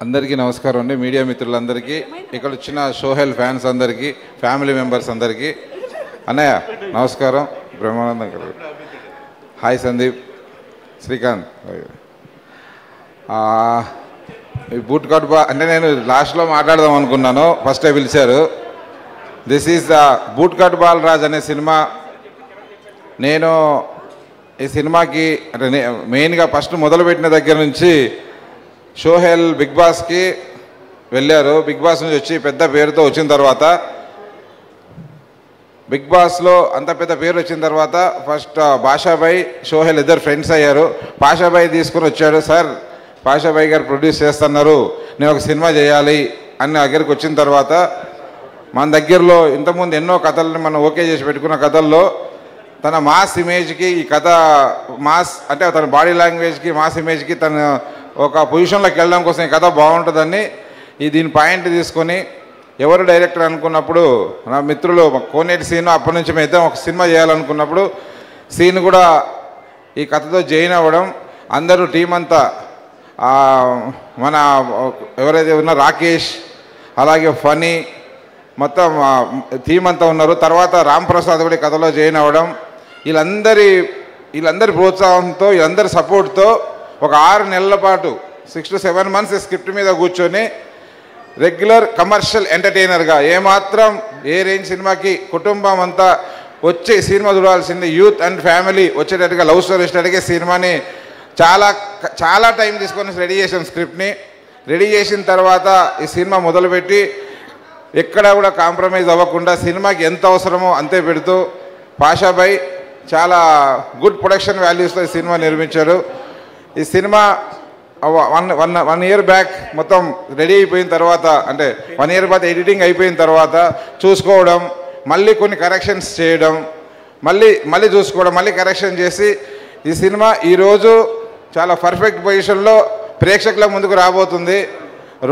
అందరికీ నమస్కారం అండి. మీడియా మిత్రులందరికీ, ఇక్కడ వచ్చిన సోహెల్ ఫ్యాన్స్ అందరికీ, ఫ్యామిలీ మెంబర్స్ అందరికీ అన్నయ్య నమస్కారం. బ్రహ్మానందం గారు, హాయ్ సందీప్, శ్రీకాంత్. ఈ బూట్ కట్ అంటే నేను లాస్ట్లో మాట్లాడదాం అనుకున్నాను, ఫస్టే పిలిచారు. This is the boot cut Balaraj అనే సినిమా. నేను ఈ సినిమాకి అంటే మెయిన్గా ఫస్ట్ మొదలుపెట్టిన దగ్గర నుంచి సోహెల్ బిగ్ బాస్కి వెళ్ళారు. బిగ్ బాస్ నుంచి వచ్చి పెద్ద పేరుతో వచ్చిన తర్వాత, బిగ్ బాస్లో అంత పెద్ద పేరు వచ్చిన తర్వాత ఫస్ట్ పాషాభాయ్ సోహెల్ ఇద్దరు ఫ్రెండ్స్ అయ్యారు. పాషాభాయ్ తీసుకుని వచ్చాడు, సార్ పాషాభాయ్ గారు ప్రొడ్యూస్ చేస్తున్నారు, నేను ఒక సినిమా చేయాలి అని దగ్గరికి వచ్చిన తర్వాత, మన దగ్గరలో ఇంతకుముందు ఎన్నో కథలను మనం ఓకే చేసి పెట్టుకున్న కథల్లో తన మాస్ ఇమేజ్కి ఈ కథ మాస్ అంటే తన బాడీ లాంగ్వేజ్కి మాస్ ఇమేజ్కి తన ఒక పొజిషన్లోకి వెళ్ళడం కోసం ఈ కథ బాగుంటుందని దీని పాయింట్ తీసుకొని ఎవరు డైరెక్టర్ అనుకున్నప్పుడు నా మిత్రులు కోనేటి సీను, అప్పటి నుంచి మేము ఇద్దరం ఒక సినిమా చేయాలనుకున్నప్పుడు సీన్ కూడా ఈ కథతో జాయిన్ అవ్వడం, అందరూ టీం అంతా మన ఎవరైతే ఉన్నారో రాకేష్, అలాగే ఫనీ, మొత్తం టీం అంతా ఉన్నారు. తర్వాత రామ్ ప్రసాద్ కూడా కథలో జాయిన్ అవ్వడం, వీళ్ళందరి ప్రోత్సాహంతో, వీళ్ళందరి సపోర్ట్తో ఒక 6 నెలల పాటు 6 to 7 months స్క్రిప్ట్ మీద కూర్చొని రెగ్యులర్ కమర్షియల్ ఎంటర్టైనర్గా ఏమాత్రం ఏ రేంజ్ సినిమాకి కుటుంబం అంతా వచ్చి సినిమా చూడాల్సింది, యూత్ అండ్ ఫ్యామిలీ వచ్చేటట్టుగా లవ్ స్టోరీ వచ్చేటట్టుగా సినిమాని చాలా టైం తీసుకొని రెడీ చేసాం. స్క్రిప్ట్ని రెడీ చేసిన తర్వాత ఈ సినిమా మొదలుపెట్టి ఎక్కడా కూడా కాంప్రమైజ్ అవ్వకుండా సినిమాకి ఎంత అవసరమో అంతే పెడుతూ పాషాభాయ్ చాలా గుడ్ ప్రొడక్షన్ వాల్యూస్తో ఈ సినిమా నిర్మించారు. ఈ సినిమా 1 year బ్యాక్ మొత్తం రెడీ అయిపోయిన తర్వాత, అంటే 1 year బాగా ఎడిటింగ్ అయిపోయిన తర్వాత చూసుకోవడం, మళ్ళీ కొన్ని కరెక్షన్స్ చేయడం, మళ్ళీ చూసుకోవడం, మళ్ళీ కరెక్షన్ చేసి ఈ సినిమా ఈరోజు చాలా పర్ఫెక్ట్ పొజిషన్లో ప్రేక్షకుల ముందుకు రాబోతుంది.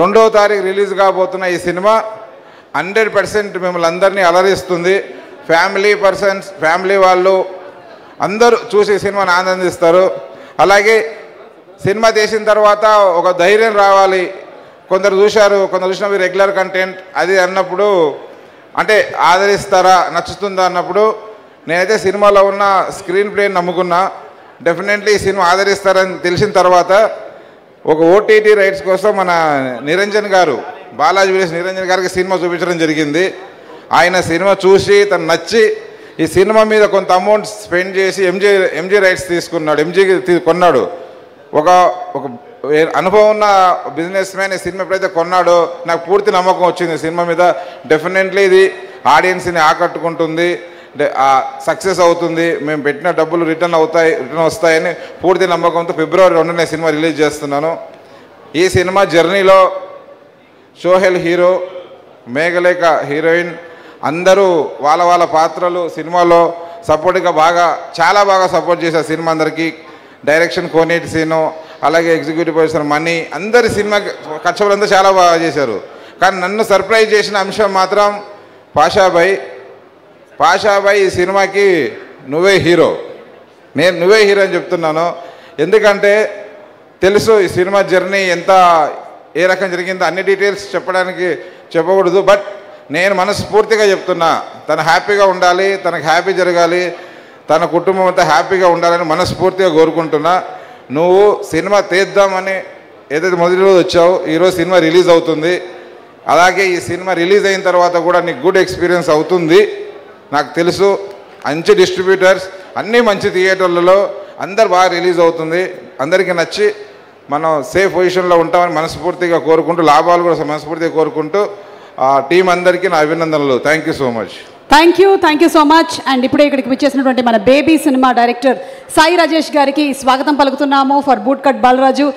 2వ తారీఖు రిలీజ్ కాబోతున్న ఈ సినిమా 100% మిమ్మల్ని అందరినీ అలరిస్తుంది. ఫ్యామిలీ వాళ్ళు అందరూ చూసి సినిమాని ఆనందిస్తారు. అలాగే సినిమా తీసిన తర్వాత ఒక ధైర్యం రావాలి. కొందరు చూసినవి రెగ్యులర్ కంటెంట్ అది అన్నప్పుడు, అంటే ఆదరిస్తారా, నచ్చుతుందా అన్నప్పుడు, నేనైతే సినిమాలో ఉన్న స్క్రీన్ ప్లేని నమ్ముకున్నా. డెఫినెట్లీ ఈ సినిమా ఆదరిస్తారని తెలిసిన తర్వాత ఒక ఓటీటీ రైట్స్ కోసం మన నిరంజన్ గారు, బాలాజీ విలేజ్ నిరంజన్ గారికి సినిమా చూపించడం జరిగింది. ఆయన సినిమా చూసి తను నచ్చి ఈ సినిమా మీద కొంత అమౌంట్ స్పెండ్ చేసి ఎంజీ రైట్స్ తీసుకున్నాడు, ఎంజీ కొన్నాడు. ఒక అనుభవం ఉన్న బిజినెస్ మ్యాన్ ఈ సినిమా ఎప్పుడైతే కొన్నాడో నాకు పూర్తి నమ్మకం వచ్చింది సినిమా మీద. డెఫినెట్లీ ఇది ఆడియన్స్ని ఆకట్టుకుంటుంది, సక్సెస్ అవుతుంది, మేము పెట్టిన డబ్బులు రిటర్న్ వస్తాయని పూర్తి నమ్మకంతో February 2న సినిమా రిలీజ్ చేస్తున్నాను. ఈ సినిమా జర్నీలో సోహెల్ హీరో, మేఘలేఖ హీరోయిన్, అందరూ వాళ్ళ పాత్రలు సినిమాలో సపోర్ట్గా చాలా బాగా సపోర్ట్ చేశారు సినిమా అందరికీ. డైరెక్షన్ కోనేటి సీను, అలాగే ఎగ్జిక్యూటివ్ ప్రొడ్యూసర్ మనీ, అందరి సినిమా కష్టపడంతా చాలా బాగా చేశారు. కానీ నన్ను సర్ప్రైజ్ చేసిన అంశం మాత్రం పాషాభాయ్ ఈ సినిమాకి నువ్వే హీరో అని చెప్తున్నాను. ఎందుకంటే తెలుసు ఈ సినిమా జర్నీ ఏ రకం జరిగిందో అన్ని డీటెయిల్స్ చెప్పకూడదు. బట్ నేను మనస్ఫూర్తిగా చెప్తున్నా, తను హ్యాపీగా ఉండాలి, తనకు హ్యాపీ జరగాలి, తన కుటుంబం అంతా హ్యాపీగా ఉండాలని మనస్ఫూర్తిగా కోరుకుంటున్నా. నువ్వు సినిమా తీద్దామని ఏదైతే మొదటి రోజు వచ్చావు, ఈరోజు సినిమా రిలీజ్ అవుతుంది. అలాగే ఈ సినిమా రిలీజ్ అయిన తర్వాత కూడా నీకు గుడ్ ఎక్స్పీరియన్స్ అవుతుంది నాకు తెలుసు. మంచి డిస్ట్రిబ్యూటర్స్, అన్నీ మంచి థియేటర్లలో అందరు బాగా రిలీజ్ అవుతుంది. అందరికీ నచ్చి మనం సేఫ్ పొజిషన్లో ఉంటామని మనస్ఫూర్తిగా కోరుకుంటూ, లాభాలు కూడా మనస్ఫూర్తిగా కోరుకుంటూ టీం అందరికీ నా అభినందనలు. Thank you so much. Thank you so much. And ఇప్పుడే ఇక్కడికి విచ్చేసినటువంటి మన baby cinema director Sai Rajesh గారికి స్వాగతం పలుకుతున్నాము ఫర్ బూట్ కట్ బాలరాజు.